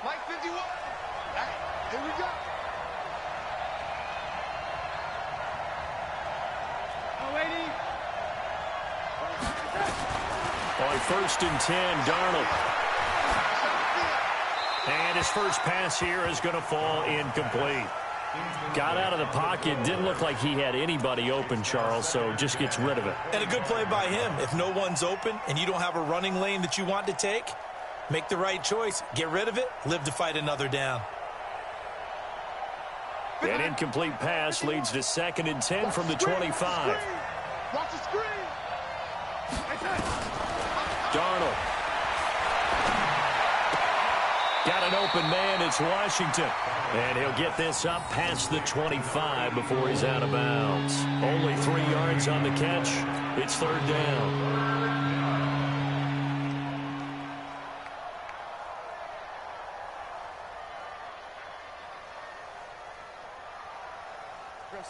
Mike 51. Here we go. On 1st and 10, Darnold. And his first pass here is going to fall incomplete. Got out of the pocket. Didn't look like he had anybody open, Charles, so just gets rid of it. And a good play by him. If no one's open and you don't have a running lane that you want to take, make the right choice. Get rid of it. Live to fight another down. An incomplete pass leads to 2nd and 10 from the 25. Watch the screen. Darnold. Got an open man. It's Washington. And he'll get this up past the 25 before he's out of bounds. Only 3 yards on the catch. It's 3rd down.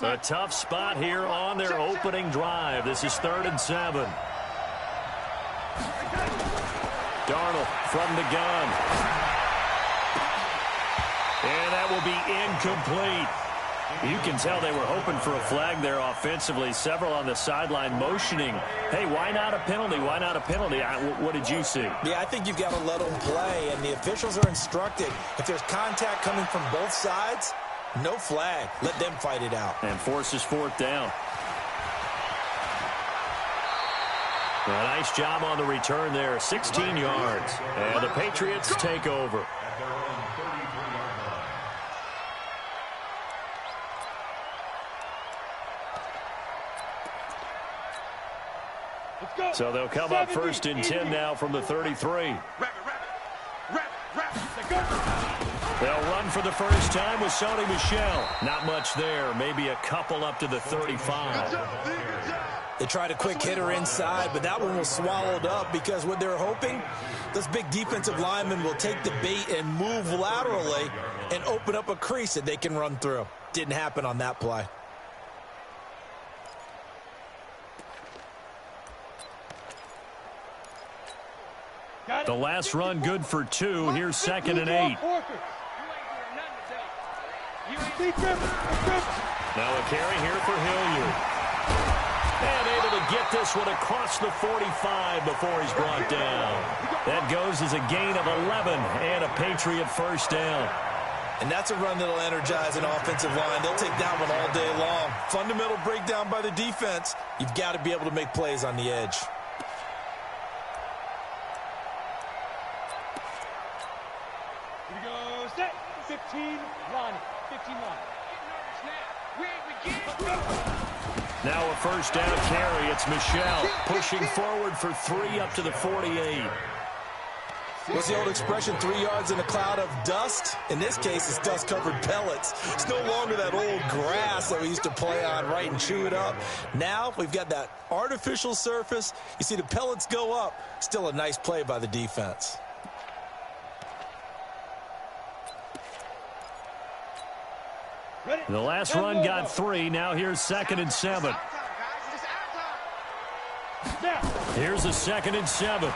A tough spot here on their opening drive. This is 3rd and 7. Darnold from the gun. And that will be incomplete. You can tell they were hoping for a flag there offensively. Several on the sideline motioning, hey, why not a penalty? Why not a penalty? What did you see? Yeah, I think you've got to let them play, and the officials are instructed. If there's contact coming from both sides, no flag. Let them fight it out. And forces 4th down. A nice job on the return there. 16 yards. And the Patriots take over. So they'll come up 1st and 10 now from the 33. They'll run for the first time with Sony Michel. Not much there. Maybe a couple up to the 35. They tried a quick hitter inside, but that one was swallowed up because what they're hoping, those big defensive linemen will take the bait and move laterally and open up a crease that they can run through. Didn't happen on that play. The last run good for 2. Here's 2nd and 8. Now a carry here for Hilliard. And able to get this one across the 45 before he's brought down. That goes as a gain of 11 and a Patriot first down. And that's a run that'll energize an offensive line. They'll take that one all day long. Fundamental breakdown by the defense. You've got to be able to make plays on the edge. Here we go, set, 15, run, 15, run. Now a first down carry. It's Michel pushing forward for 3 up to the 48. What's the old expression, 3 yards in a cloud of dust? In this case, it's dust-covered pellets. It's no longer that old grass that we used to play on, right, and chew it up. Now we've got that artificial surface. You see the pellets go up. Still a nice play by the defense. The last run got 3. Now here's 2nd and 7. Here's a 2nd and 7.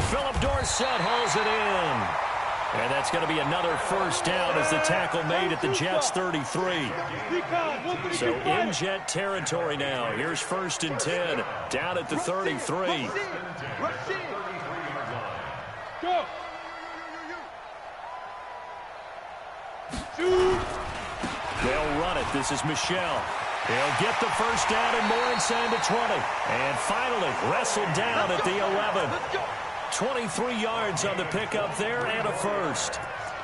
Philip Dorsett hauls it in. And that's going to be another first down as the tackle made at the Jets' 33. So in Jet territory now. Here's 1st and 10 down at the 33. Go. They'll run it. This is Michel. He'll get the first down and more inside the 20. And finally wrestled down at the 11. 23 yards on the pickup there and a first.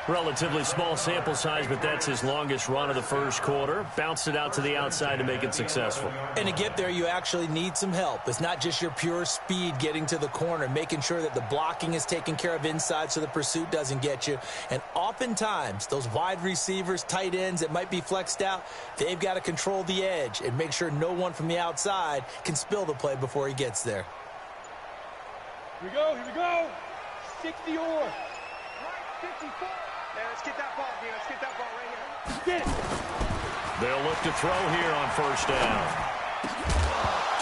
Relatively small sample size, but that's his longest run of the first quarter. Bounced it out to the outside to make it successful. And to get there, you actually need some help. It's not just your pure speed getting to the corner, making sure that the blocking is taken care of inside so the pursuit doesn't get you. And oftentimes, those wide receivers, tight ends that might be flexed out, they've got to control the edge and make sure no one from the outside can spill the play before he gets there. Here we go, here we go. 60 or. Right, 54. Yeah, let's get that ball, dude. Let's get that ball right here. Get it. They'll look to throw here on first down.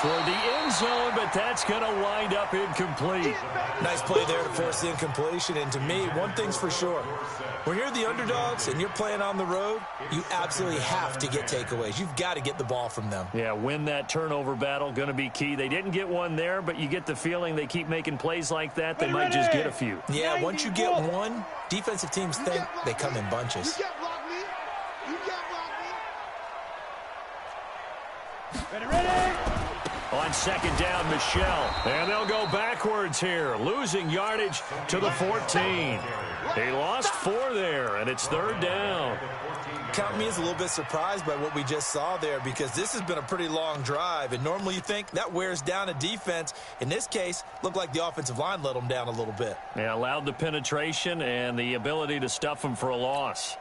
toward the end zone, but that's going to wind up incomplete. Nice play there to force the incompletion. And to me, one thing's for sure. When you're the underdogs and you're playing on the road, you absolutely have to get takeaways. You've got to get the ball from them. Yeah, win that turnover battle, going to be key. They didn't get one there, but you get the feeling they keep making plays like that, they might just get a few. Yeah, once you get one, defensive teams think they come in bunches. You can't block me. You can't block me. Ready. On second down, Michel. And they'll go backwards here, losing yardage to the 14. He lost 4 there, and it's third down. Count me as a little bit surprised by what we just saw there, because this has been a pretty long drive, and normally you think that wears down a defense. In this case, looked like the offensive line let them down a little bit. Yeah, allowed the penetration and the ability to stuff them for a loss.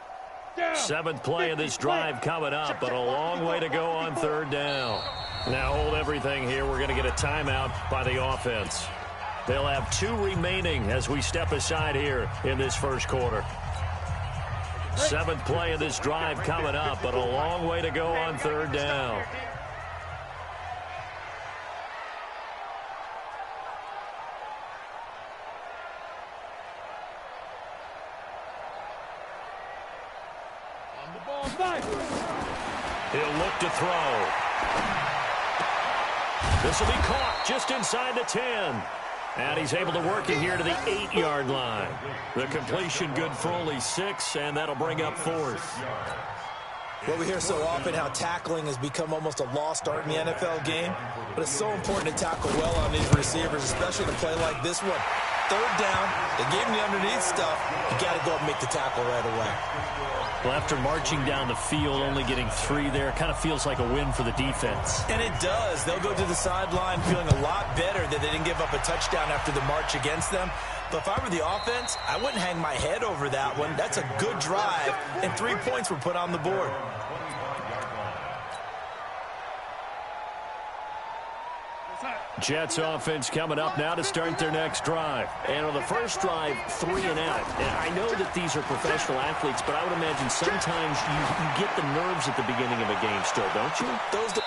7th play of this drive coming up, but a long way to go on third down. Now hold everything here. We're going to get a timeout by the offense. They'll have 2 remaining as we step aside here in this first quarter. 7th play of this drive coming up, but a long way to go on third down. He'll look to throw. This will be caught just inside the 10. And he's able to work it here to the 8-yard line. The completion good for only 6, and that'll bring up 4th. Well, we hear so often how tackling has become almost a lost art in the NFL game, but it's so important to tackle well on these receivers, especially to play like this one. Third down, they gave him the underneath stuff. You got to go up and make the tackle right away. Well, after marching down the field, only getting 3 there, kind of feels like a win for the defense. And it does. They'll go to the sideline feeling a lot better that they didn't give up a touchdown after the march against them. But if I were the offense, I wouldn't hang my head over that one. That's a good drive, and 3 points were put on the board. Jets offense coming up now to start their next drive. And on the first drive, 3 and out. And I know that these are professional athletes, but I would imagine sometimes you get the nerves at the beginning of a game still, don't you?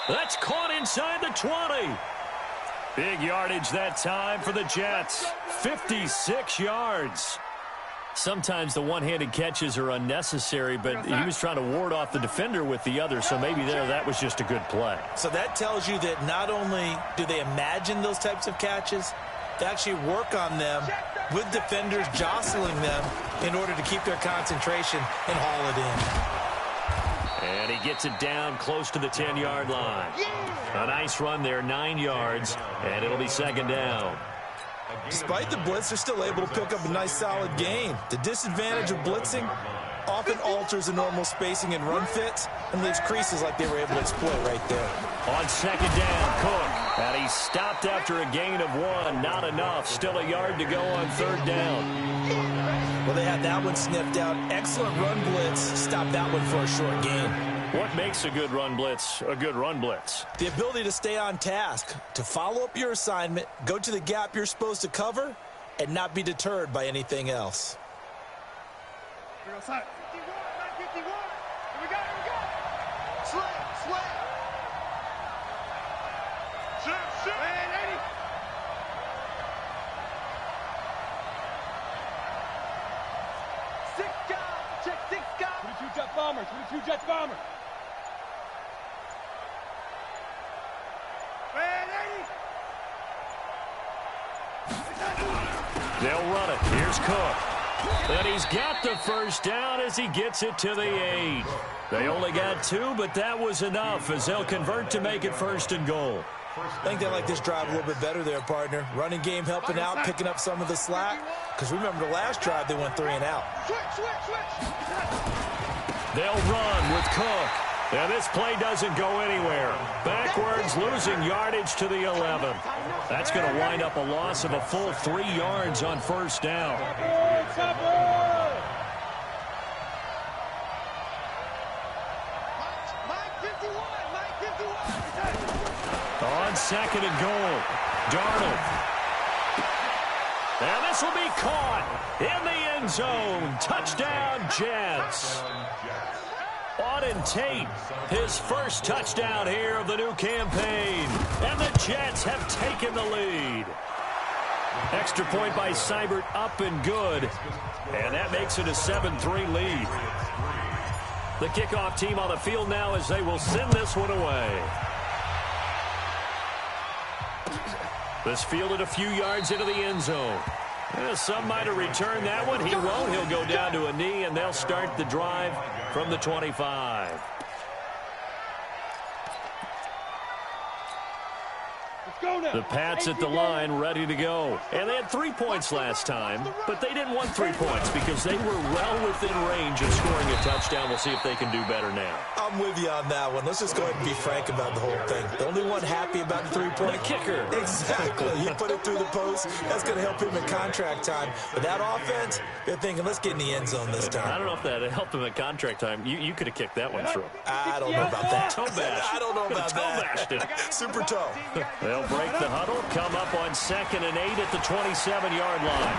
That's caught inside the 20. Big yardage that time for the Jets. 56 yards. Sometimes the one-handed catches are unnecessary, but he was trying to ward off the defender with the other, so maybe that was just a good play. So that tells you that not only do they imagine those types of catches, they actually work on them with defenders jostling them in order to keep their concentration and haul it in. And he gets it down close to the 10-yard line. A nice run there, 9 yards, and it'll be second down. Despite the blitz, they're still able to pick up a nice solid gain. The disadvantage of blitzing often alters the normal spacing and run fits and leaves creases like they were able to exploit right there. On second down, Cook. And he stopped after a gain of 1. Not enough. Still a yard to go on third down. Well, they had that one sniffed out. Excellent run blitz. Stopped that one for a short gain. What makes a good run blitz a good run blitz? The ability to stay on task, to follow up your assignment, go to the gap you're supposed to cover, and not be deterred by anything else. Here we go, 51, 51. Here we go. Slip. Shoot. Man, 80. Six guys. Check 6 guys. 22 Jets bombers. 22 Jets bombers. They'll run it. Here's Cook. And he's got the first down as he gets it to the 8. They only got 2, but that was enough as they'll convert to make it 1st and goal. I think they like this drive a little bit better there, partner. Running game helping out, picking up some of the slack. Because remember the last drive, they went 3 and out. Switch. They'll run with Cook. And this play doesn't go anywhere. Backwards, losing yardage to the 11. That's going to wind up a loss of a full 3 yards on first down. On second and goal, Darnold. And this will be caught in the end zone. Touchdown, Jets. Auden Tate, his first touchdown here of the new campaign. And the Jets have taken the lead. Extra point by Seibert, up and good. And that makes it a 7-3 lead. The kickoff team on the field now as they will send this one away. This fielded a few yards into the end zone. Some might have returned that one. He won't. He'll go down to a knee, and they'll start the drive from the 25. The Pats at the line ready to go. And they had 3 points last time, but they didn't want 3 points because they were well within range of scoring a touchdown. We'll see if they can do better now. I'm with you on that one. Let's just go ahead and be frank about the whole thing. The only one happy about the 3-point. The kicker. Exactly. You put it through the post. That's going to help him in contract time. But that offense, they're thinking, let's get in the end zone this time. I don't know if that helped him in contract time. You could have kicked that one through. I don't know about that. Toe bash. I don't know about that. Toe bashed it. Super toe. They'll break the huddle, come up on 2nd and 8 at the 27-yard line.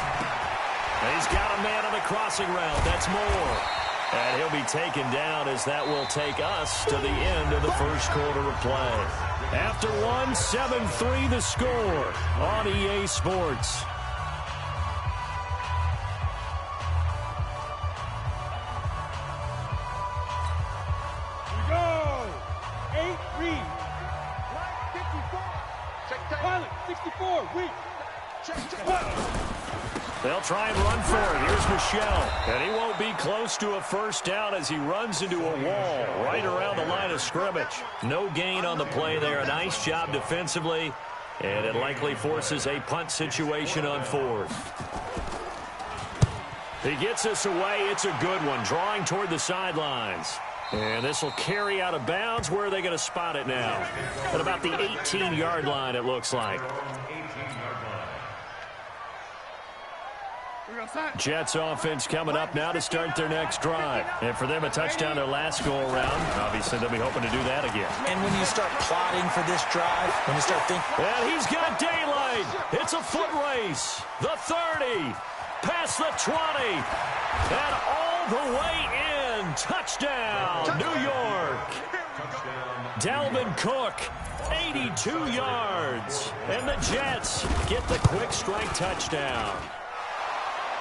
And he's got a man on the crossing route. That's Moore. And he'll be taken down as that will take us to the end of the first quarter of play. After 7-3 the score on EA Sports. Here we go. 8 read. Line 54. Check pilot 64. Weak. Check. They'll try and run for it. Here's Michel. And he won't be close to a first down as he runs into a wall right around the line of scrimmage. No gain on the play there. A nice job defensively. And it likely forces a punt situation on 4th. He gets us away. It's a good one. Drawing toward the sidelines. And this will carry out of bounds. Where are they going to spot it now? At about the 18-yard line, it looks like. Jets offense coming up now to start their next drive. And for them, a touchdown their last go-around. Obviously, they'll be hoping to do that again. And when you start plotting for this drive, when you start thinking... And he's got daylight. It's a foot race. The 30. Past the 20. And all the way in. Touchdown, New York. Dalvin Cook, 82 yards. And the Jets get the quick strike touchdown.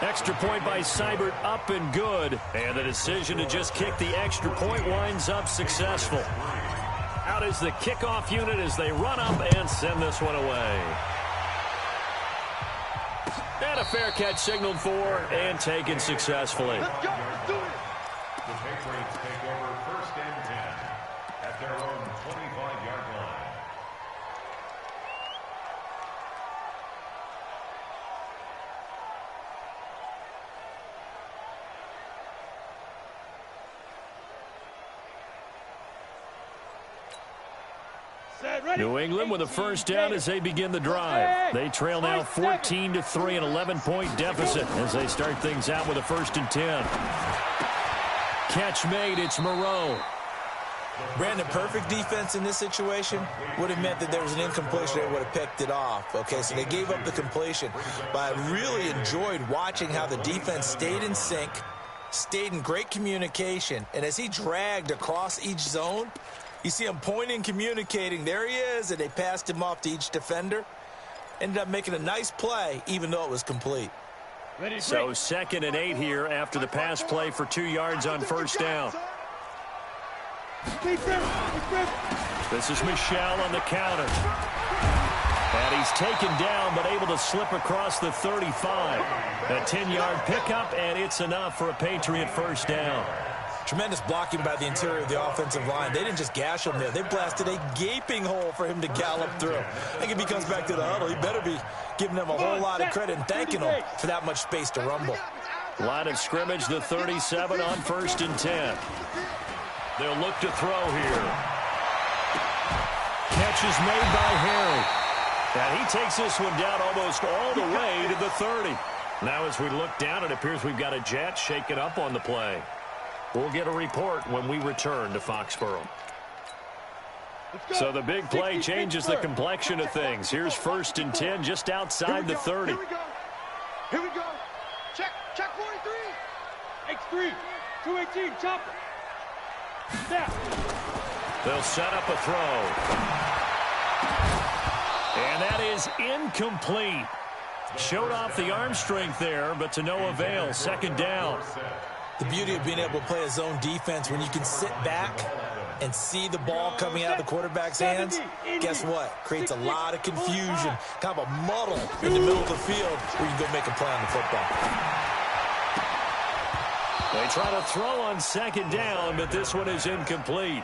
Extra point by Seibert, up and good. And the decision to just kick the extra point winds up successful. Out is the kickoff unit as they run up and send this one away. And a fair catch signaled for and taken successfully. Let's go. Let's do it. The Patriots take over 1st and 10 at their own 25-yard line. New England with a first down as they begin the drive. They trail now 14-3, an 11-point deficit as they start things out with a 1st and 10. Catch made, it's Moreau. Brandon, perfect defense in this situation would have meant that there was an incompletion. They would have picked it off. Okay, so they gave up the completion. But I really enjoyed watching how the defense stayed in sync, stayed in great communication, and as he dragged across each zone, you see him pointing, communicating. There he is, and they passed him off to each defender. Ended up making a nice play, even though it was complete. So 2nd and 8 here after the pass play for 2 yards on 1st down. This is Michel on the counter. And he's taken down, but able to slip across the 35. A 10-yard pickup, and it's enough for a Patriot 1st down. Tremendous blocking by the interior of the offensive line. They didn't just gash him there. They blasted a gaping hole for him to gallop through. I think if he comes back to the huddle, he better be giving them a whole lot of credit and thanking them for that much space to rumble. Line of scrimmage, the 37 on 1st and 10. They'll look to throw here. Catch is made by Harry. And he takes this one down almost all the way to the 30. Now as we look down, it appears we've got a Jet shaking up on the play. We'll get a report when we return to Foxborough. So the big play changes the complexion of things. Here's 1st and 10 just outside the 30. Here we go. Here we go. Check 43. X3. 218. Chopper. They'll set up a throw. And that is incomplete. Showed off the arm strength there, but to no avail. Second down. The beauty of being able to play a zone defense when you can sit back and see the ball coming out of the quarterback's hands, guess what? Creates a lot of confusion, kind of a muddle in the middle of the field where you can go make a play on the football. They try to throw on second down, but this one is incomplete.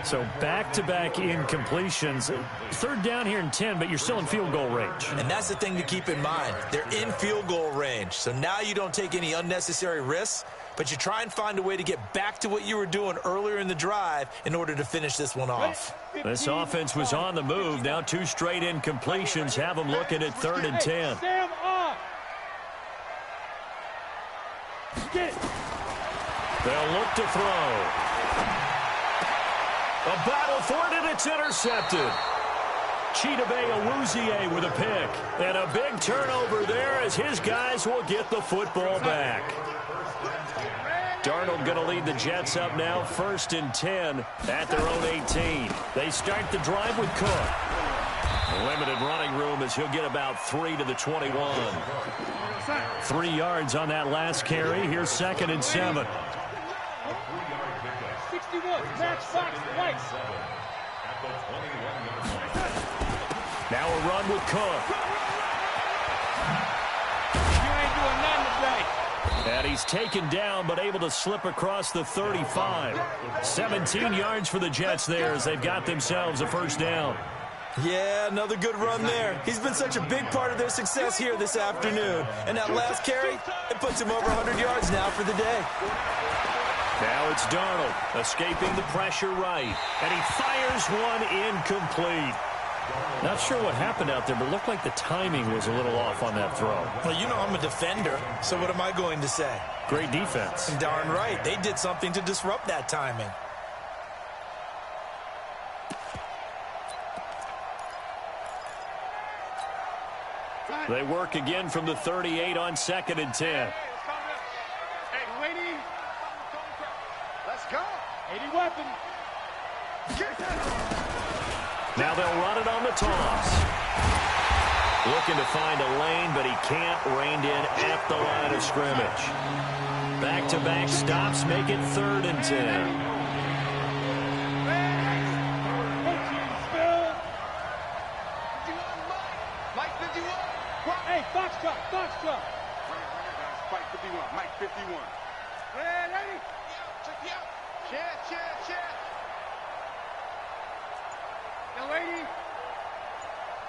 So back-to-back incompletions. Third down here in 10, but you're still in field goal range. And that's the thing to keep in mind. They're in field goal range. So now you don't take any unnecessary risks, but you try and find a way to get back to what you were doing earlier in the drive in order to finish this one off. This offense was on the move. Now 2 straight incompletions have them looking at 3rd and 10. Sam off. They'll look to throw. A battle for it, and it's intercepted. Chidobe Awuzie with a pick. And a big turnover there as his guys will get the football back. Darnold going to lead the Jets up now, 1st and 10 at their own 18. They start the drive with Cook. Limited running room as he'll get about 3 to the 21. 3 yards on that last carry. Here's 2nd and 7. 61, match Fox, right. Now a run with Cook. You ain't doing nothing today. And he's taken down, but able to slip across the 35. 17 yards for the Jets there as they've got themselves a 1st down. Yeah, another good run there. He's been such a big part of their success here this afternoon. And that last carry, it puts him over 100 yards now for the day. Now it's Darnold escaping the pressure right. And he fires one incomplete. Not sure what happened out there, but it looked like the timing was a little off on that throw. Well, you know I'm a defender, so what am I going to say? Great defense. Darn right. They did something to disrupt that timing. They work again from the 38 on 2nd and 10. Hey, lady. Let's go. 80 weapon. Now they'll run it on the toss. Looking to find a lane, but he can't. Reined in at the line of scrimmage. Back-to-back stops make it 3rd and 10. Hey, Foxtrot, Foxtrot. Spike 51, Mike 51. Hey, lady. Check me out. Share. Now, lady.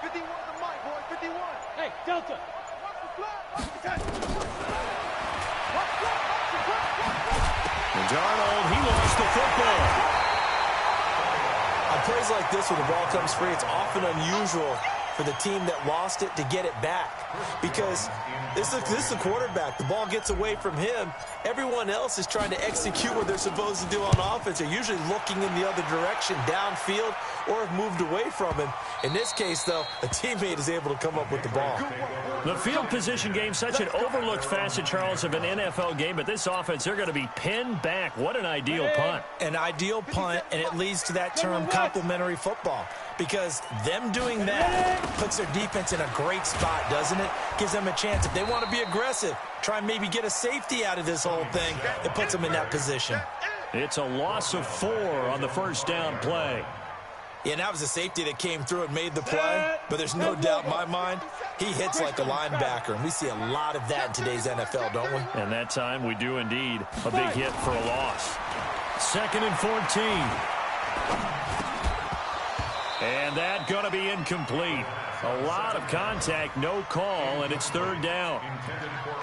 51 the mic, boy, 51. Hey, Delta. Watch the flag, watch the touch. And Darnold, he lost the football. On plays like this where the ball comes free, it's often unusual for the team that lost it to get it back. Because this is the quarterback. The ball gets away from him. Everyone else is trying to execute what they're supposed to do on offense. They're usually looking in the other direction, downfield, or have moved away from him. In this case, though, a teammate is able to come up with the ball. The field position game, such an overlooked facet, Charles, of an NFL game, but this offense, they're going to be pinned back. What an ideal punt. An ideal punt, and it leads to that term complementary football. Because them doing that puts their defense in a great spot, doesn't it? Gives them a chance. If they want to be aggressive, try and maybe get a safety out of this whole thing, it puts them in that position. It's a loss of 4 on the 1st down play. Yeah, and that was a safety that came through and made the play, but there's no doubt in my mind, he hits like a linebacker, and we see a lot of that in today's NFL, don't we? And that time we do indeed. A big hit for a loss. 2nd and 14. And that going to be incomplete. A lot of contact, no call, and it's 3rd down.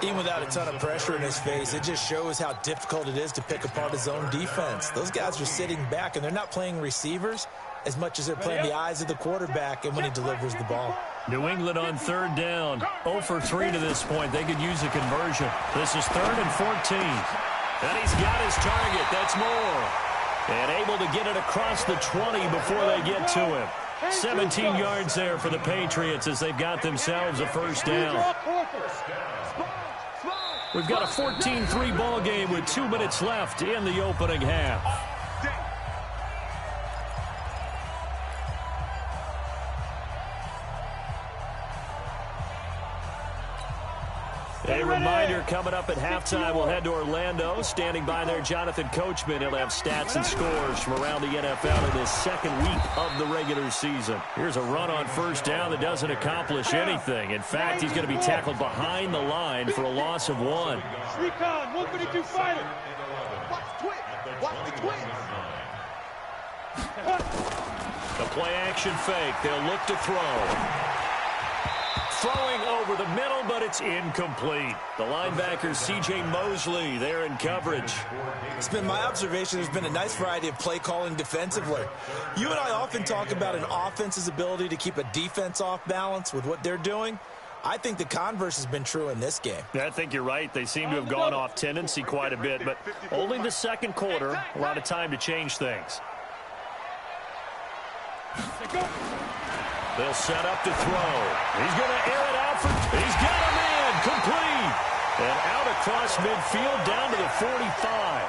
Even without a ton of pressure in his face, it just shows how difficult it is to pick apart his own defense. Those guys are sitting back, and they're not playing receivers as much as they're playing the eyes of the quarterback and when he delivers the ball. New England on 3rd down. 0 for 3 to this point. They could use a conversion. This is 3rd and 14. And he's got his target. That's Moore. And able to get it across the 20 before they get to him. 17 yards there for the Patriots as they've got themselves a 1st down. We've got a 14-3 ball game with 2 minutes left in the opening half. A reminder coming up at halftime, we'll head to Orlando. Standing by there, Jonathan Coachman. He'll have stats and scores from around the NFL in his second week of the regular season. Here's a run on first down that doesn't accomplish anything. In fact, he's going to be tackled behind the line for a loss of 1. Recon, 152 fighter. Watch the twitch. Watch the twitch. The play action fake. They'll look to throw. Throwing over the middle, but it's incomplete. The linebacker, C.J. Mosley, there in coverage. It's been my observation there's been a nice variety of play calling defensively. You and I often talk about an offense's ability to keep a defense off balance with what they're doing. I think the converse has been true in this game. Yeah, I think you're right. They seem to have gone off tendency quite a bit, but only the second quarter, a lot of time to change things. They'll set up to throw. He's going to air it out for... He's got him in. Complete. And out across midfield down to the 45.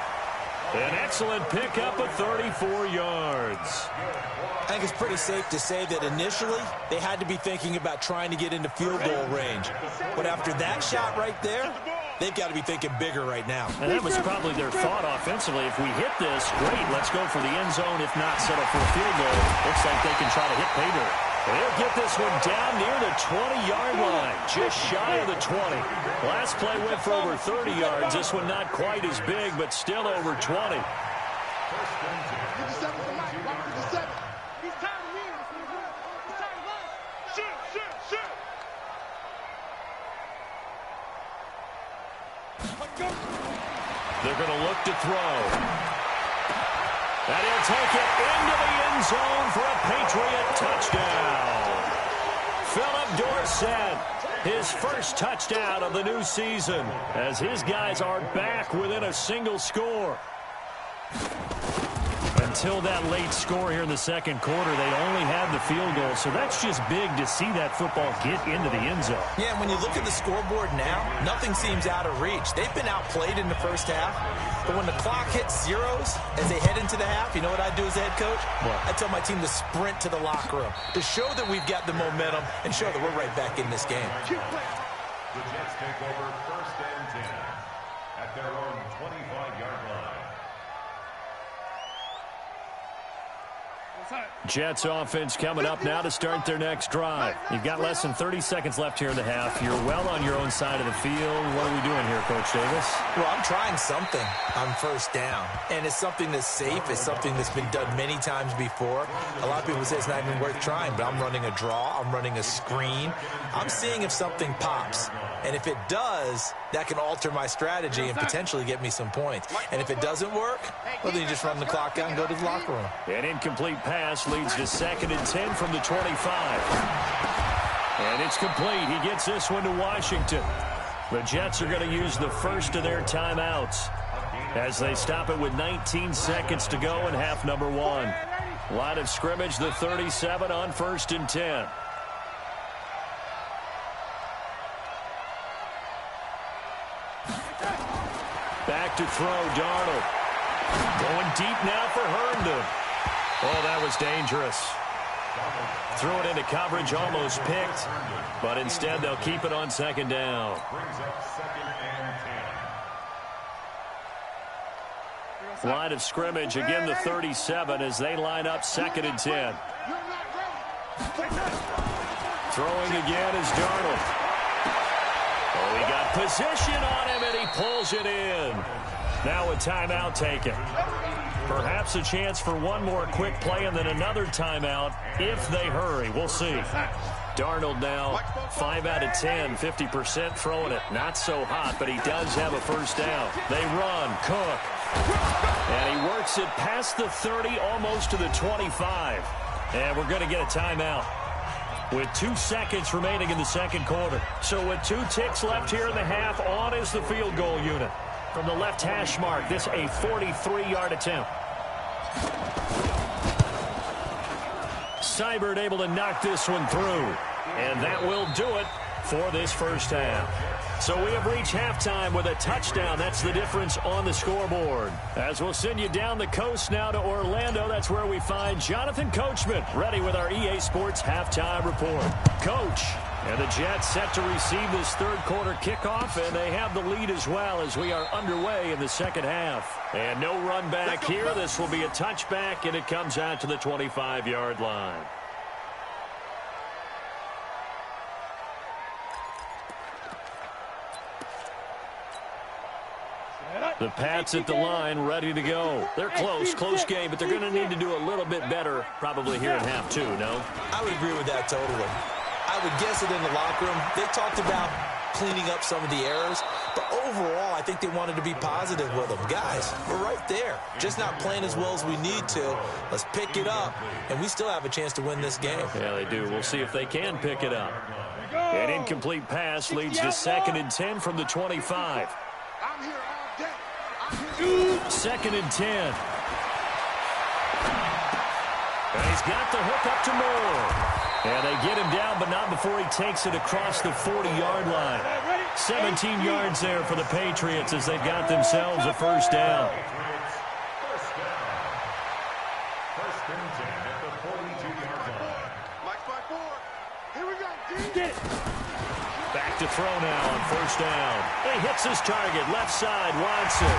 An excellent pickup of 34 yards. I think it's pretty safe to say that initially they had to be thinking about trying to get into field goal range. But after that shot right there, they've got to be thinking bigger right now. And that was probably their thought offensively. If we hit this, great, let's go for the end zone. If not, settle for a field goal. Looks like they can try to hit pay dirt. They'll get this one down near the 20-yard line, just shy of the 20. Last play went for over 30 yards. This one not quite as big, but still over 20. They're going to look to throw. And he'll take it into the end zone for a Patriot touchdown. Philip Dorsett, his first touchdown of the new season, as his guys are back within a single score. Until that late score here in the second quarter, they only had the field goal, so that's just big to see that football get into the end zone. Yeah, and when you look at the scoreboard now, nothing seems out of reach. They've been outplayed in the first half, but when the clock hits zeros as they head into the half, you know what I do as a head coach? What? I tell my team to sprint to the locker room to show that we've got the momentum and show that we're right back in this game. The Jets take over first and 10 at their own 25-yard line. Jets offense coming up now to start their next drive. You've got less than 30 seconds left here in the half. You're well on your own side of the field. What are we doing here, Coach Davis? Well, I'm trying something on first down, and it's something that's safe. It's something that's been done many times before. A lot of people say it's not even worth trying, but I'm running a draw. I'm running a screen. I'm seeing if something pops, and if it does, that can alter my strategy and potentially get me some points. And if it doesn't work, well, then you just run the clock out and go to the locker room. An incomplete pass leads to 2nd and 10 from the 25. And it's complete. He gets this one to Washington. The Jets are going to use the first of their timeouts as they stop it with 19 seconds to go in half number 1. Line of scrimmage, the 37 on 1st and 10. Back to throw, Darnold. Going deep now for Herndon. Oh, that was dangerous. Threw it into coverage, almost picked, but instead they'll keep it on 2nd down. Brings up 2nd and 10. Line of scrimmage, again the 37 as they line up 2nd and 10. Throwing again is Darnold. Oh, he got position on him and he pulls it in. Now a timeout taken. Perhaps a chance for one more quick play and then another timeout if they hurry. We'll see. Darnold now 5 out of 10, 50% throwing it. Not so hot, but he does have a first down. They run, Cook. And he works it past the 30, almost to the 25. And we're going to get a timeout with 2 seconds remaining in the second quarter. So with 2 ticks left here in the half, on is the field goal unit. From the left hash mark, this a 43-yard attempt. Seibert able to knock this one through. And that will do it for this first half. So we have reached halftime with a touchdown. That's the difference on the scoreboard. As we'll send you down the coast now to Orlando, that's where we find Jonathan Coachman ready with our EA Sports Halftime Report. Coach. And the Jets set to receive this third quarter kickoff, and they have the lead as well as we are underway in the second half. And no run back here. This will be a touchback, and it comes out to the 25-yard line. The Pats at the line, ready to go. They're close game, but they're going to need to do a little bit better probably here in half two, no? I would agree with that totally. I would guess it in the locker room. They talked about cleaning up some of the errors, but overall, I think they wanted to be positive with them. Guys, we're right there. Just not playing as well as we need to. Let's pick it up, and we still have a chance to win this game. Yeah, they do. We'll see if they can pick it up. An incomplete pass leads to 2nd and 10 from the 25. I'm here all day. 2nd and 10. And he's got the hook up to Moore. And they get him down, but not before he takes it across the 40-yard line. 17 yards there for the Patriots as they've got themselves a first down. First and 10 at the 42-yard line. Here we go. Back to throw now on first down. He hits his target, left side, Watson.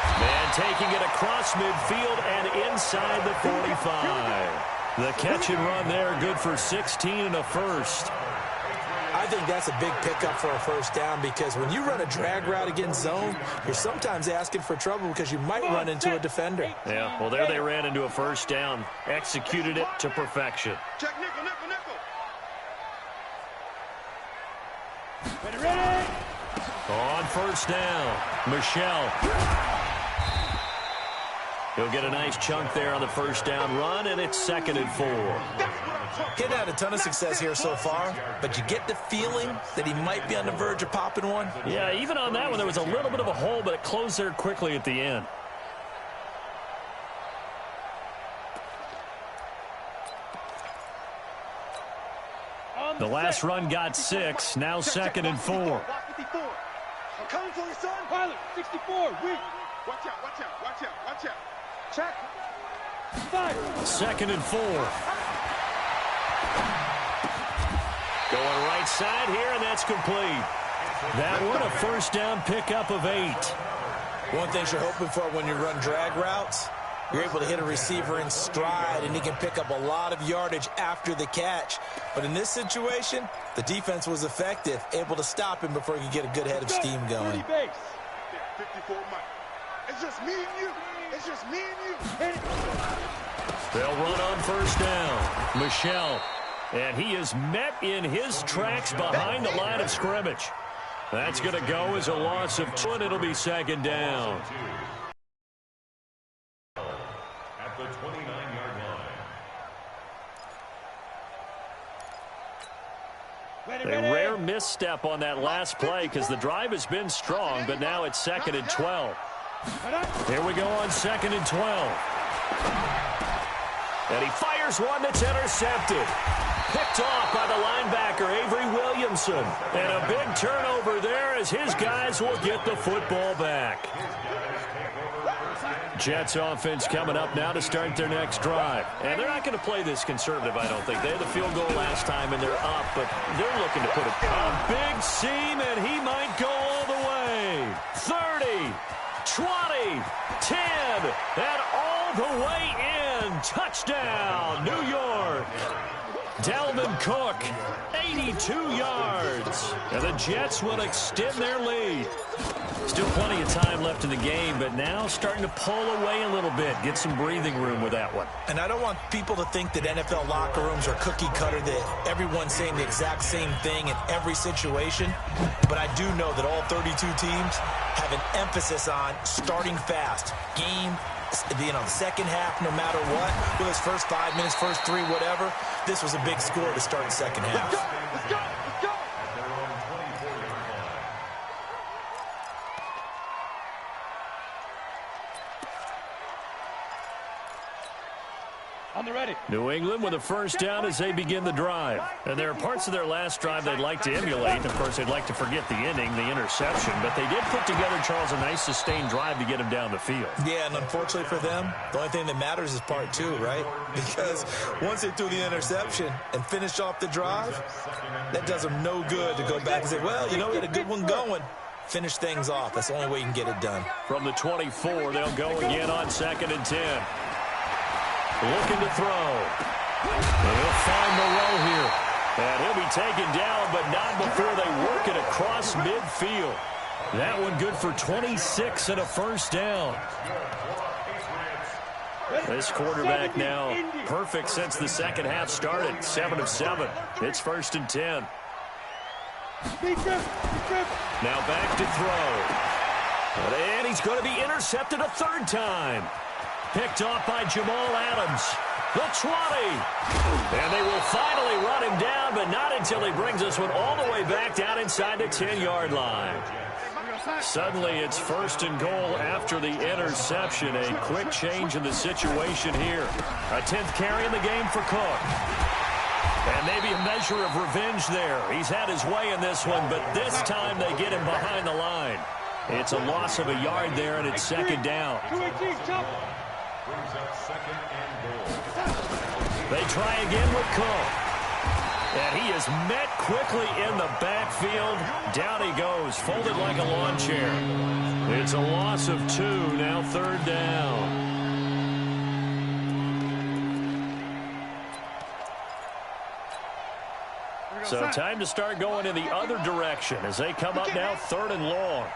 And taking it across midfield and inside the 45. The catch and run there, good for 16 and a first. I think that's a big pickup for a first down because when you run a drag route against zone, you're sometimes asking for trouble because you might run into a defender. Yeah, well, there they ran into a first down. Executed it to perfection. Check nickel. Ready. On first down, Michel. He'll get a nice chunk there on the first down run, and it's 2nd and 4. He's had a ton of success here so far, but you get the feeling that he might be on the verge of popping one. Yeah, even on that one, there was a little bit of a hole, but it closed there quickly at the end. The last run got 6, now 2nd and 4. I'm coming for you, son. Pilot, 64, weak. Watch out. Check. 5. 2nd and 4. Going right side here, and that's complete. That one, a first down pickup of 8. One thing you're hoping for when you run drag routes, you're able to hit a receiver in stride, and he can pick up a lot of yardage after the catch. But in this situation, the defense was effective, able to stop him before he could get a good head of steam going. 54 Mike. It's just me and you. They'll run on first down. Michel. And he is met in his tracks behind the line of scrimmage. That's going to go as a loss of 2, and it'll be 2nd down. At the 29-yard line. A rare misstep on that last play because the drive has been strong, but now it's 2nd and 12. Here we go on 2nd and 12. And he fires one that's intercepted. Picked off by the linebacker, Avery Williamson. And a big turnover there as his guys will get the football back. Jets offense coming up now to start their next drive. And they're not going to play this conservative, I don't think. They had the field goal last time, and they're up, but they're looking to put a big seam, and he might go all the way. 30, 20, 10, and all the way in. Touchdown, New York. Dalvin Cook, 82 yards. And the Jets will extend their lead. Still plenty of time left in the game, but now starting to pull away a little bit. Get some breathing room with that one. And I don't want people to think that NFL locker rooms are cookie cutter, that everyone's saying the exact same thing in every situation. But I do know that all 32 teams have an emphasis on starting fast. Game, the second half, no matter what, whether it's first 5 minutes, first 3, whatever. This was a big score to start the second half. Let's go. On the ready. New England with a first down as they begin the drive. And there are parts of their last drive they'd like to emulate. Of course, they'd like to forget the inning, the interception. But they did put together, Charles, a nice sustained drive to get him down the field. Yeah, and unfortunately for them, the only thing that matters is part two, right? Because once they threw the interception and finished off the drive, that does them no good to go back and say, well, you know, we had a good one going. Finish things off. That's the only way you can get it done. From the 24, they'll go again on 2nd and 10. Looking to throw. And he'll find Moreau here. And he'll be taken down, but not before they work it across midfield. That one good for 26 and a first down. This quarterback now perfect since the second half started. 7 of 7. It's 1st and 10. Now back to throw. And he's going to be intercepted a third time. Picked off by Jamal Adams. The 20. And they will finally run him down, but not until he brings this one all the way back down inside the 10-yard line. Suddenly it's 1st and goal after the interception. A quick change in the situation here. A 10th carry in the game for Cook. And maybe a measure of revenge there. He's had his way in this one, but this time they get him behind the line. It's a loss of a yard there, and it's 2nd down. They try again with Cook. And he is met quickly in the backfield. Down he goes, folded like a lawn chair. It's a loss of 2, now 3rd down. So time to start going in the other direction as they come up now 3rd and long.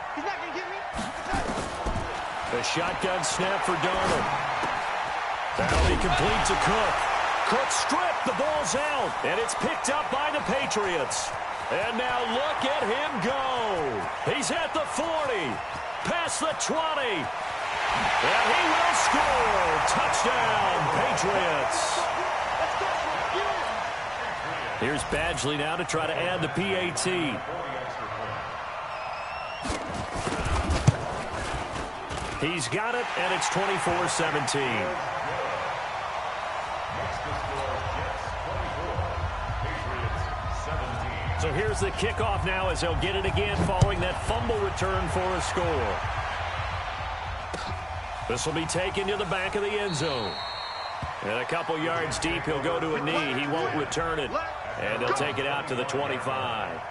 The shotgun snap for Darnold. That'll be complete to Cook. Cook stripped, the ball's out, and it's picked up by the Patriots. And now look at him go. He's at the 40, past the 20, and he will score. Touchdown, Patriots. Here's Badgley now to try to add the PAT. He's got it, and it's 24-17. So here's the kickoff now as they'll get it again following that fumble return for a score. This will be taken to the back of the end zone. And a couple yards deep, he'll go to a knee. He won't return it. And they'll take it out to the 25.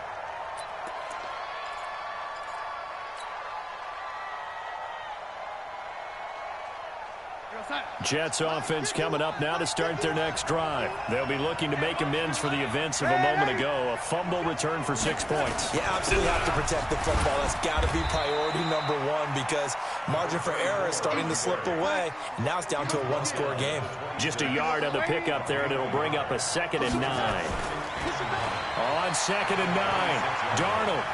Jets offense coming up now to start their next drive. They'll be looking to make amends for the events of a moment ago. A fumble return for 6 points. You absolutely have to protect the football. That's got to be priority number 1 because margin for error is starting to slip away. And now it's down to a 1-score game. Just a yard on the pickup there, and it'll bring up a 2nd and 9. On 2nd and 9, Darnold.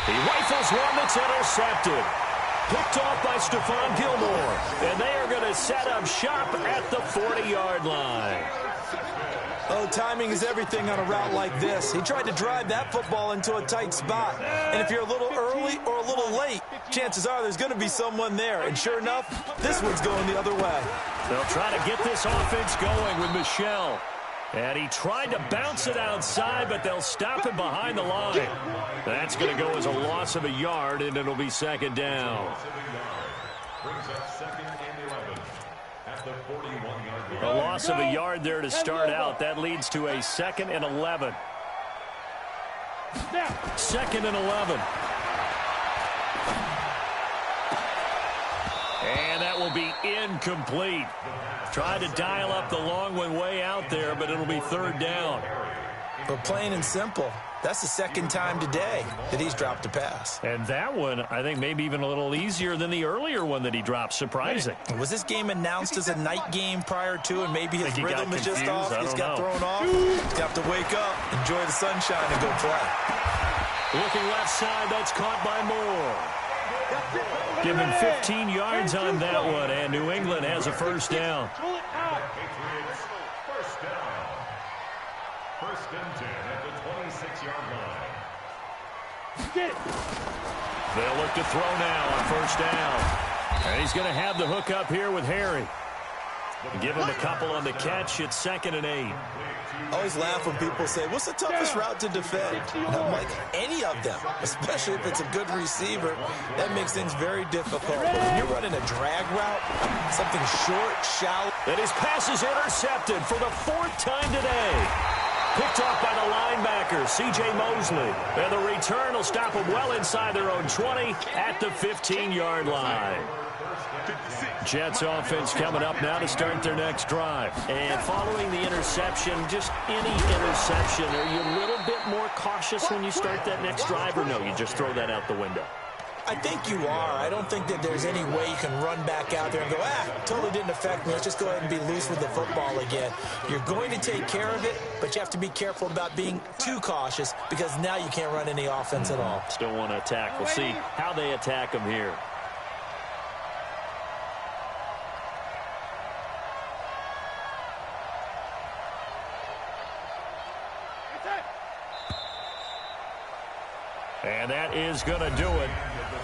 He rifles one that's intercepted. Picked off by Stephon Gilmore. And they are going to set up shop at the 40-yard line. Oh, timing is everything on a route like this. He tried to drive that football into a tight spot. And if you're a little early or a little late, chances are there's going to be someone there. And sure enough, this one's going the other way. They'll try to get this offense going with Michel. And he tried to bounce it outside, but they'll stop him behind the line. That's going to go as a loss of a yard, and it'll be 2nd down. A loss of a yard there to start out. That leads to a 2nd and 11. 2nd and 11. And that will be incomplete. Tried to dial up the long one way out there, but it'll be 3rd down. But plain and simple, that's the 2nd time today that he's dropped a pass. And that one, I think, maybe even a little easier than the earlier one that he dropped. Surprising. Was this game announced as a night game prior to, and maybe his rhythm is just off? He's got thrown off. He's got to wake up, enjoy the sunshine, and go play. Looking left side, that's caught by Moore. Give him 15 yards on that one, and New England has a first down. Patriots first down. 1st and 10 at the 26-yard line. They'll look to throw now on 1st down. And he's going to have the hook up here with Harry. Give him a couple on the catch. It's 2nd and 8. I always laugh when people say, what's the toughest route to defend? And I'm like, any of them, especially if it's a good receiver. That makes things very difficult. But when you're running a drag route, something short, shallow. And his pass is intercepted for the 4th time today. Picked off by the linebacker, C.J. Mosley. And the return will stop them well inside their own 20 at the 15-yard line. Jets offense coming up now to start their next drive. And following the interception, just any interception, are you a little bit more cautious when you start that next drive, or no, you just throw that out the window? I think you are. I don't think that there's any way you can run back out there and go, totally didn't affect me. Let's just go ahead and be loose with the football again. You're going to take care of it, but you have to be careful about being too cautious because now you can't run any offense at all. Still want to attack. We'll see how they attack them here. And that is going to do it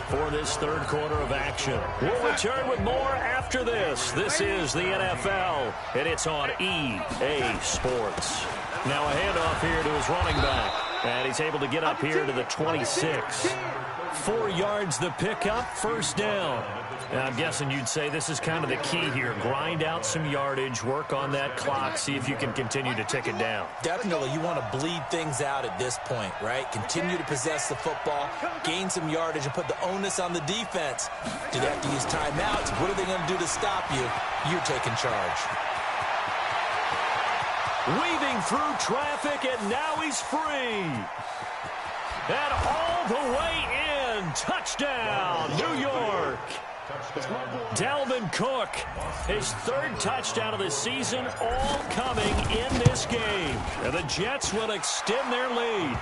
for this 3rd quarter of action. We'll return with more after this. This is the NFL, and it's on EA Sports. Now a handoff here to his running back, and he's able to get up here to the 26. 4 yards the pickup, 1st down. Now, I'm guessing you'd say this is kind of the key here. Grind out some yardage, work on that clock, see if you can continue to tick it down. Definitely, you want to bleed things out at this point, right? Continue to possess the football, gain some yardage, and put the onus on the defense. Do they have to use timeouts? What are they going to do to stop you? You're taking charge. Weaving through traffic, and now he's free. And all the way in. Touchdown, New York. Dalvin Cook, his 3rd touchdown of the season, all coming in this game. And the Jets will extend their lead.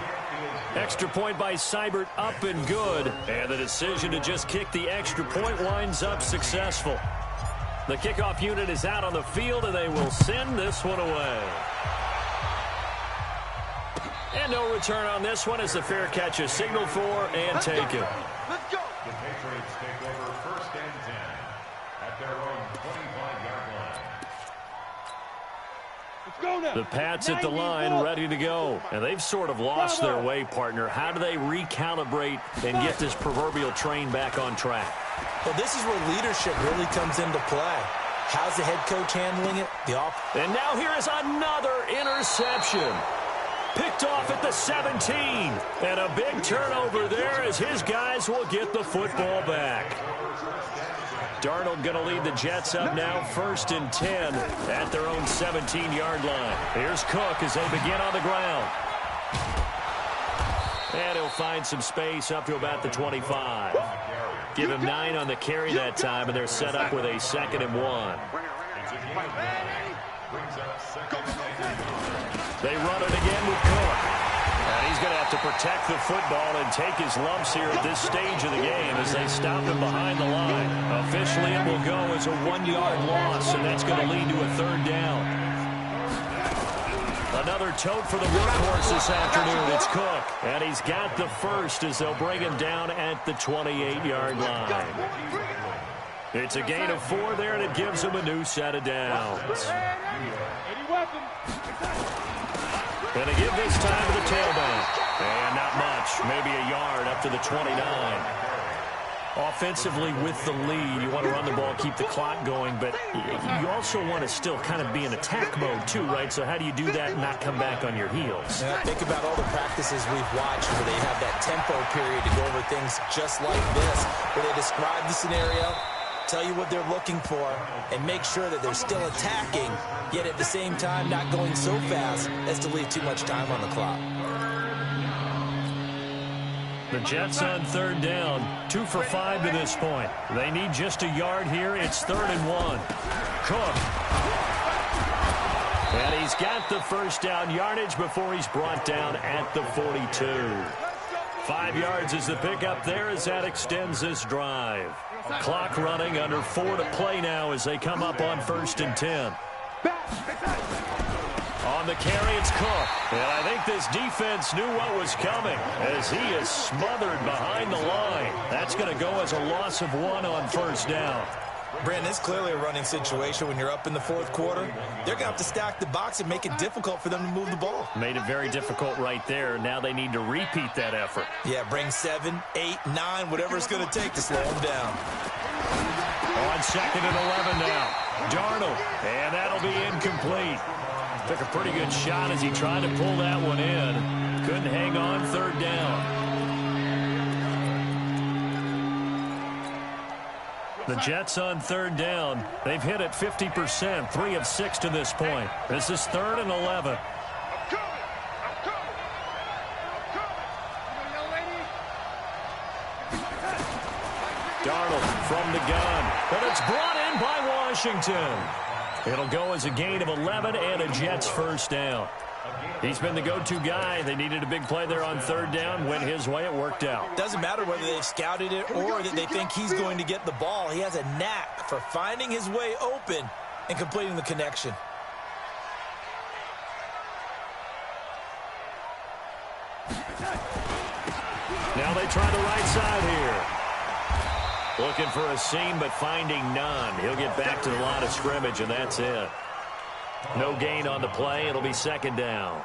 Extra point by Seibert, up and good. And the decision to just kick the extra point winds up successful. The kickoff unit is out on the field, and they will send this one away. And no return on this one as the fair catch is signaled for and taken. Let's go. The Patriots take over 1st and 10 at their own 25-yard line. Let's go now. The Pats at the line, ready to go. And they've sort of lost their way, partner. How do they recalibrate and get this proverbial train back on track? Well, this is where leadership really comes into play. How's the head coach handling it? And now here is another interception. Picked off at the 17. And a big turnover there as his guys will get the football back. Darnold going to lead the Jets up now, 1st and 10 at their own 17-yard line. Here's Cook as they begin on the ground. And he'll find some space up to about the 25. Give him 9 on the carry that time, and they're set up with a 2nd and 1. They run it again with Cook. And he's going to have to protect the football and take his lumps here at this stage of the game as they stop him behind the line. Officially, it will go as a 1-yard loss, and that's going to lead to a 3rd down. Another tote for the workhorse this afternoon. It's Cook. And he's got the 1st as they'll bring him down at the 28-yard line. It's a gain of 4 there, and it gives him a new set of downs. And they give this time to the tailback. And not much. Maybe a yard up to the 29. Offensively with the lead, you want to run the ball, keep the clock going, but you also want to still kind of be in attack mode too, right? So how do you do that and not come back on your heels? Yeah, think about all the practices we've watched where they have that tempo period to go over things just like this, where they describe the scenario, tell you what they're looking for, and make sure that they're still attacking, yet at the same time not going so fast as to leave too much time on the clock. The Jets on 3rd down, 2 for 5 to this point. They need just a yard here. It's 3rd and 1. Cook. And he's got the 1st down yardage before he's brought down at the 42. 5 yards is the pickup there as that extends this drive. Clock running, under 4 to play now as they come up on 1st and 10. On the carry, it's Cook. And I think this defense knew what was coming as he is smothered behind the line. That's going to go as a loss of 1 on 1st down. Brandon, it's clearly a running situation when you're up in the fourth quarter. They're going to have to stack the box and make it difficult for them to move the ball. Made it very difficult right there. Now they need to repeat that effort. Yeah, bring 7, 8, 9, whatever it's going to take to slow them down. On 2nd and 11 now. Darnold, and that'll be incomplete. Took a pretty good shot as he tried to pull that one in. Couldn't hang on 3rd down. The Jets on 3rd down. They've hit it 50%, 3 of 6 to this point. This is 3rd and 11. Darnold from the gun, but it's brought in by Washington. It'll go as a gain of 11 and a Jets first down. He's been the go-to guy. They needed a big play there on 3rd down. Went his way. It worked out. Doesn't matter whether they've scouted it or that they think he's going to get the ball. He has a knack for finding his way open and completing the connection. Now they try the right side here. Looking for a seam, but finding none. He'll get back to the line of scrimmage, and that's it. No gain on the play. It'll be 2nd down.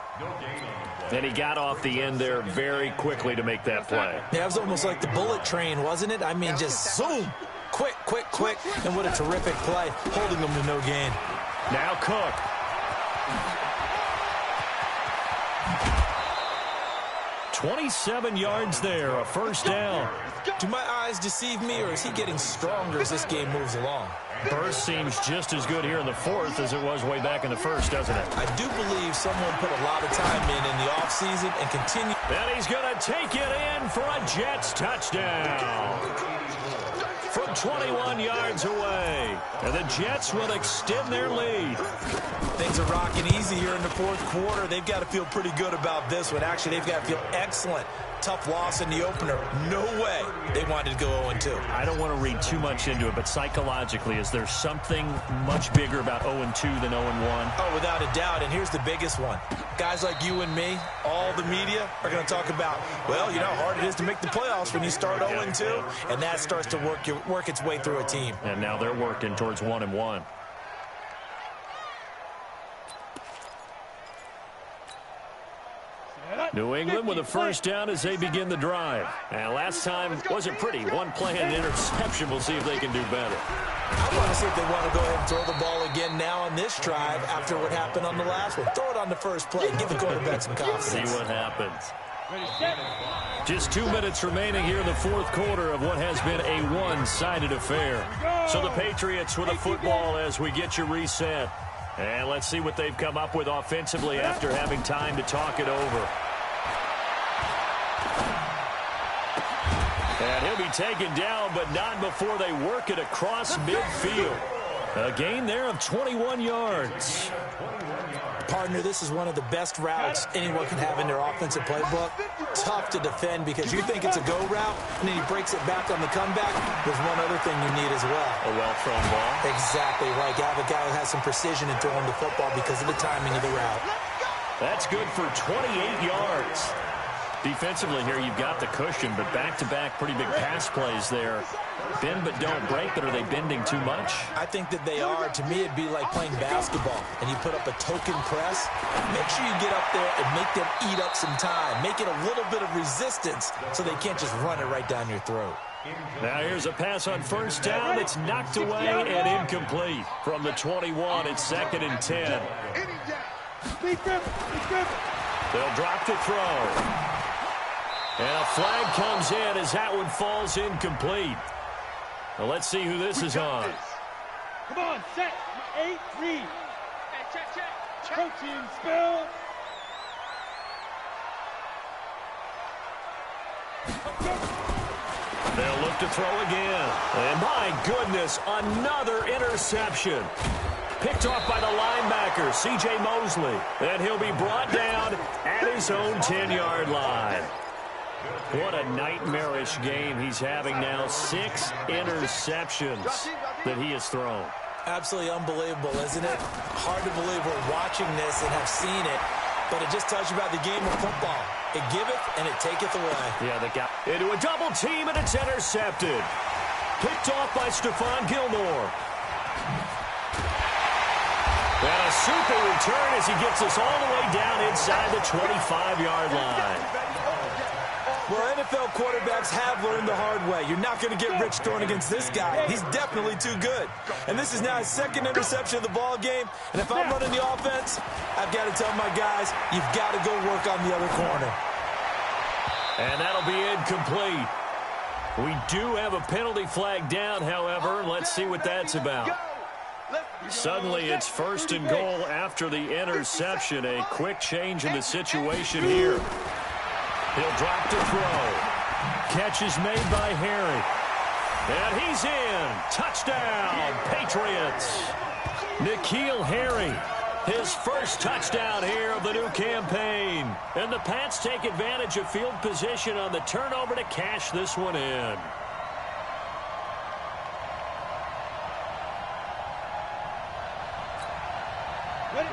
And he got off the end there very quickly to make that play. Yeah, it was almost like the bullet train, wasn't it? I mean, just zoom. Quick, quick, quick. And what a terrific play, holding them to no gain. Now Cook. "27 yards there, a first down." Do my eyes deceive me, or is he getting stronger as this game moves along? Burst seems just as good here in the 4th as it was way back in the 1st, doesn't it? I do believe someone put a lot of time in the offseason and continue. And he's going to take it in for a Jets touchdown. From 21 yards away. And the Jets will extend their lead. Things are rocking easy here in the 4th quarter. They've got to feel pretty good about this one. Actually, they've got to feel excellent. Tough loss in the opener. No way they wanted to go 0-2. I don't want to read too much into it, but psychologically, is there something much bigger about 0-2 than 0-1? Oh, without a doubt, and here's the biggest one. Guys like you and me, all the media, are going to talk about, well, you know how hard it is to make the playoffs when you start 0-2, and that starts to work its way through a team. And now they're working towards 1-1. New England with a first down as they begin the drive. And last time wasn't pretty. One play and an interception. We'll see if they can do better. I want to see if they want to go ahead and throw the ball again now on this drive after what happened on the last one. Throw it on the first play and give the quarterback some confidence. See what happens. Just 2 minutes remaining here in the 4th quarter of what has been a one-sided affair. So the Patriots with a football as we get you reset. And let's see what they've come up with offensively after having time to talk it over. And he'll be taken down, but not before they work it across midfield. A gain there of 21 yards. Partner, this is one of the best routes anyone can have in their offensive playbook. Tough to defend because you think it's a go route, and then he breaks it back on the comeback. There's one other thing you need as well. A well-thrown ball. Exactly right. You have a guy who has some precision in throwing the football because of the timing of the route. That's good for 28 yards. Defensively here, you've got the cushion, but back-to-back pretty big pass plays there. Bend but don't break, but are they bending too much? I think that they are. To me, it'd be like playing basketball, and you put up a token press. Make sure you get up there and make them eat up some time. Make it a little bit of resistance so they can't just run it right down your throat. Now here's a pass on first down. It's knocked away and incomplete. From the 21, it's 2nd and 10. They'll drop the throw. And a flag comes in as that one falls incomplete. Well, let's see who this is on. Come on, set. 8, read. Check. Coaching spell. They'll look to throw again. And my goodness, another interception. Picked off by the linebacker, C.J. Mosley. And he'll be brought down at his own 10-yard line. What a nightmarish game he's having now. 6 interceptions that he has thrown. Absolutely unbelievable, isn't it? Hard to believe we're watching this and have seen it, but it just tells you about the game of football. It giveth and it taketh away. Yeah, they got into a double team, and it's intercepted. Picked off by Stephon Gilmore. And a super return as he gets us all the way down inside the 25-yard line. Well, NFL quarterbacks have learned the hard way. You're not going to get rich throwing against this guy. He's definitely too good. And this is now his second interception of the ball game. And if I'm running the offense, I've got to tell my guys, you've got to go work on the other corner. And that'll be incomplete. We do have a penalty flag down, however. Let's see what that's about. Suddenly, it's 1st and goal after the interception. A quick change in the situation here. He'll drop to throw. Catch is made by Harry. And he's in. Touchdown, Patriots. N'Keal Harry, his first touchdown here of the new campaign. And the Pats take advantage of field position on the turnover to cash this one in.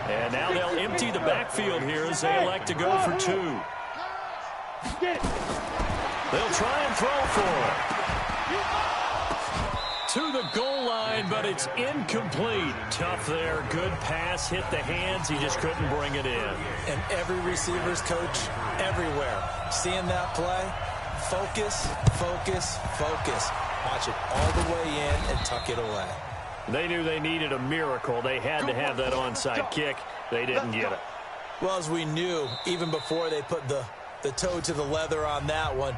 And now they'll empty the backfield here as they elect to go for 2. They'll try and throw for it. To the goal line, but it's incomplete. Tough there. Good pass. Hit the hands. He just couldn't bring it in. And every receiver's coach everywhere. Seeing that play, focus, focus, focus. Watch it all the way in and tuck it away. They knew they needed a miracle. They had to have that onside kick. They didn't get it. Well, as we knew, even before they put the toe to the leather on that one,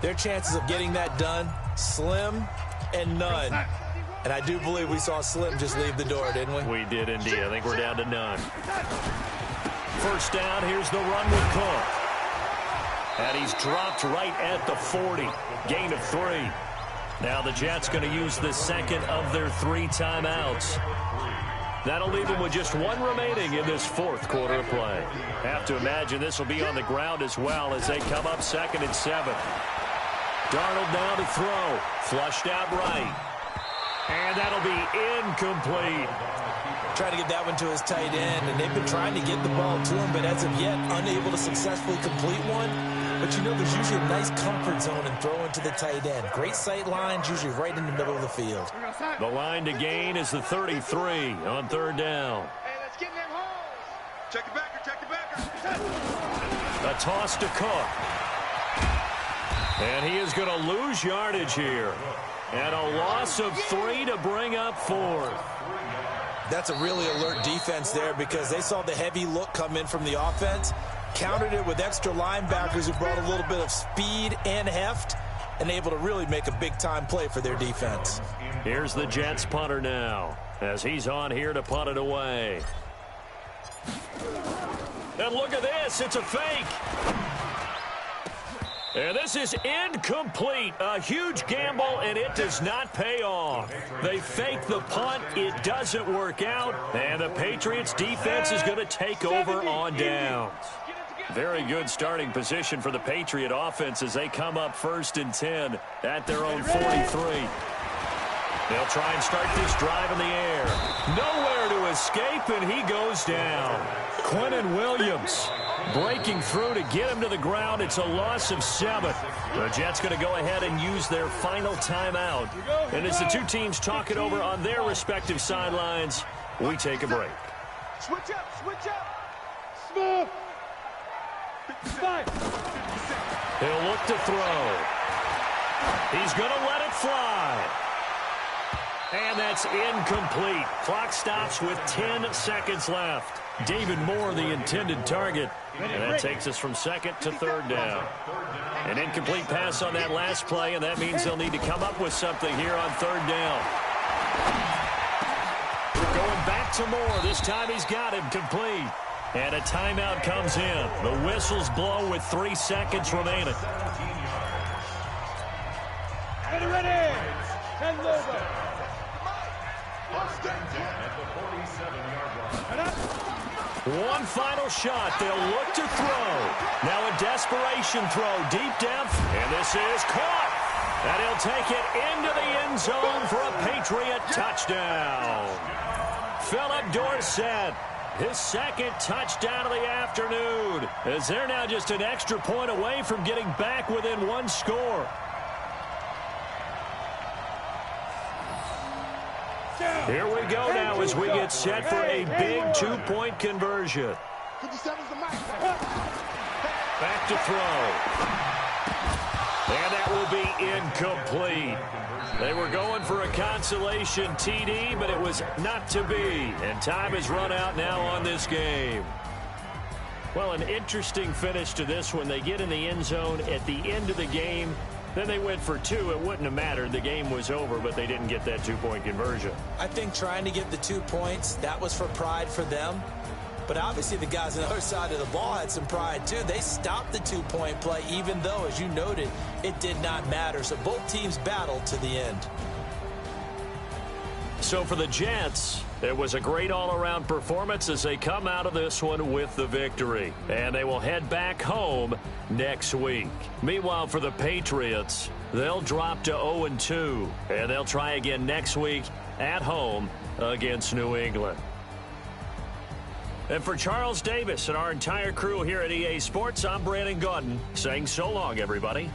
their chances of getting that done, slim and none. And I do believe we saw Slim just leave the door, didn't we? We did indeed. I think we're down to none. First down, here's the run with Cook. And he's dropped right at the 40. Gain of 3. Now the Jets going to use the second of their 3 timeouts. That'll leave them with just 1 remaining in this 4th quarter of play. Have to imagine this will be on the ground as well as they come up 2nd and 7. Darnold now to throw. Flushed out right. And that'll be incomplete. Trying to get that one to his tight end, and they've been trying to get the ball to him, but as of yet, unable to successfully complete one. But you know, there's usually a nice comfort zone in throwing to the tight end. Great sight lines, usually right in the middle of the field. The line to gain is the 33 on 3rd down. Hey, let's get in them holes. Check the backer, check the backer. A toss to Cook. And he is going to lose yardage here. And a loss of 3 to bring up 4th. That's a really alert defense there because they saw the heavy look come in from the offense, countered it with extra linebackers who brought a little bit of speed and heft, and able to really make a big-time play for their defense. Here's the Jets punter now as he's on here to punt it away. And look at this. It's a fake. And this is incomplete. A huge gamble, and it does not pay off. They fake the punt. It doesn't work out. And the Patriots defense is going to take over on downs. Very good starting position for the Patriot offense as they come up 1st and 10 at their own 43. They'll try and start this drive in the air. Nowhere to escape, and he goes down. Quentin Williams breaking through to get him to the ground. It's a loss of 7. The Jets going to go ahead and use their final timeout. And as the 2 teams talk it over on their respective sidelines, we take a break. Switch up, switch up. Smooth. He'll look to throw. He's going to let it fly. And that's incomplete. Clock stops with 10 seconds left. David Moore, the intended target. And that takes us from 2nd to 3rd down. An incomplete pass on that last play, and that means they'll need to come up with something here on 3rd down. Going back to Moore. This time he's got him complete. And a timeout comes in. The whistles blow with 3 seconds remaining. Ready. 10 over. First and 10 at the 47-yard line. One final shot. They'll look to throw. Now a desperation throw deep depth. And this is caught. And he'll take it into the end zone for a Patriot touchdown. Philip Dorsett, his 2nd touchdown of the afternoon, as they're now just an extra point away from getting back within 1 score. Here we go now as we get set for a big two-point conversion. 57's the match. Back to throw. And that will be incomplete. They were going for a consolation TD, but it was not to be. And time has run out now on this game. Well, an interesting finish to this one. They get in the end zone at the end of the game. Then they went for two. It wouldn't have mattered. The game was over, but they didn't get that two-point conversion. I think trying to get the 2 points, that was for pride for them. But obviously the guys on the other side of the ball had some pride too. They stopped the two-point play, even though, as you noted, it did not matter. So both teams battled to the end. So for the Jets, it was a great all-around performance as they come out of this one with the victory. And they will head back home next week. Meanwhile, for the Patriots, they'll drop to 0-2. And they'll try again next week at home against New England. And for Charles Davis and our entire crew here at EA Sports, I'm Brandon Gaudin saying so long, everybody.